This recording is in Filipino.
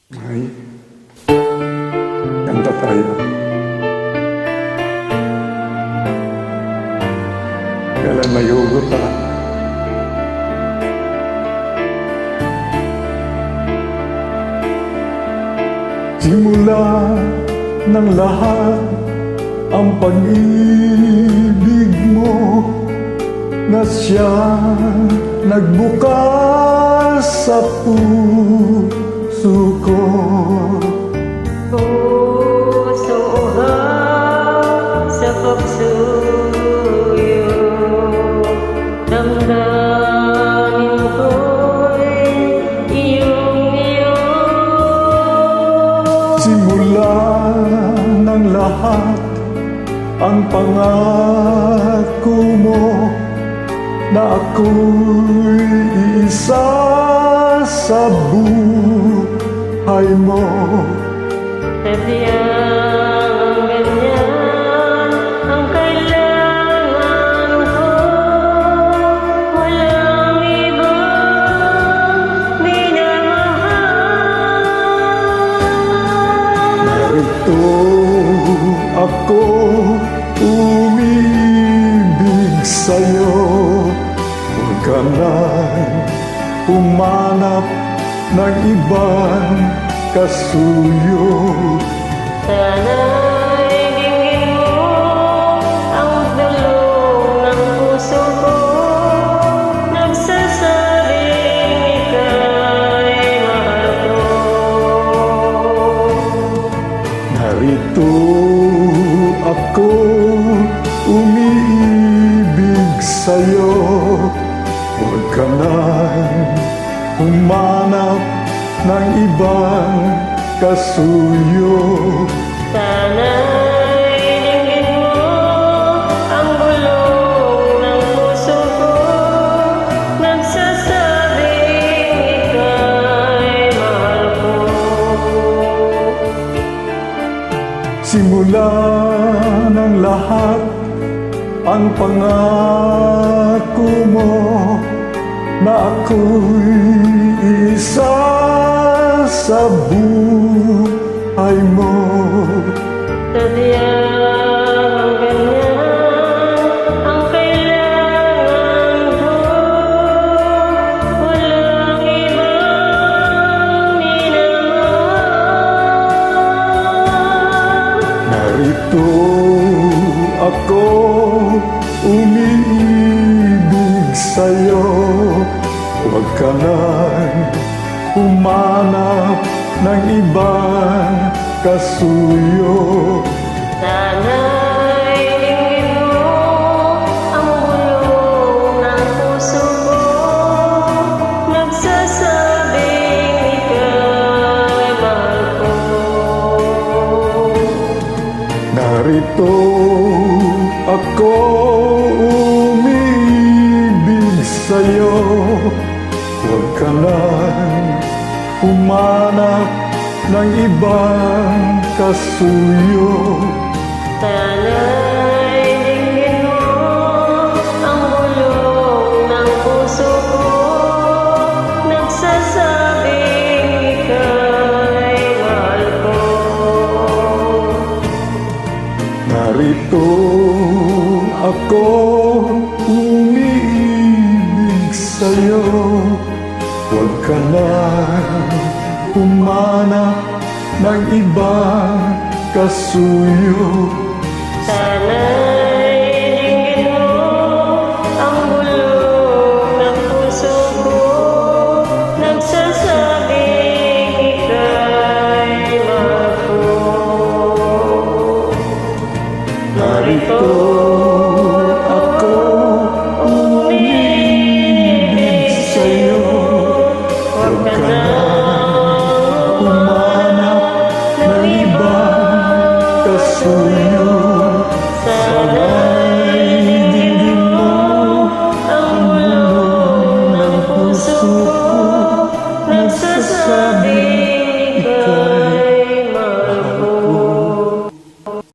Ay, kanta tayo. Kailan may hugot pa. Simula ng lahat ang pag-ibig mo na siyang nagbukas sa puso ko. Puso uhaw sa pagsuyo, damdamin ko'y iyong-iyo. Simula ng lahat ang pangako mo na ako'y iisa sa buhay mo. Sadyang ganyan ang kailangan ko, walang ibang minamahal. Narito ako umiibig sa'yo, huwag ka nang humanap ng ibang kasuyo. Sana'y dinggin mo ang dulong ng puso ko, nagsasabing ika'y mahal ko. Narito ako umiibig sa'yo, huwag ka nang humanap ng ibang kasuyo. Sana'y dinggin mo ang bulong ng puso ko, nagsasabing ika'y mahal ko. Simula ng lahat ang pangako mo na ako'y isa sa buhay mo. Sadyang ganyan ang kailangan ko, walang ibang minamahal. Narito ako umiibig sa'yo, huwag ka nang humanap ng ibang kasuyo. Sana'y dinggin mo ang bulong ng puso ko, nagsasabing ika'y mahal ko. Narito ako umiibig sa'yo, huwag ka nang humanap ng ibang kasuyo. Sana'y dinggin mo ang bulong ng puso ko, nagsasabing ika'y mahal ko. Narito ako umiibig sa'yo, huwag ka nang humanap ng ibang kasuyo. Sana'y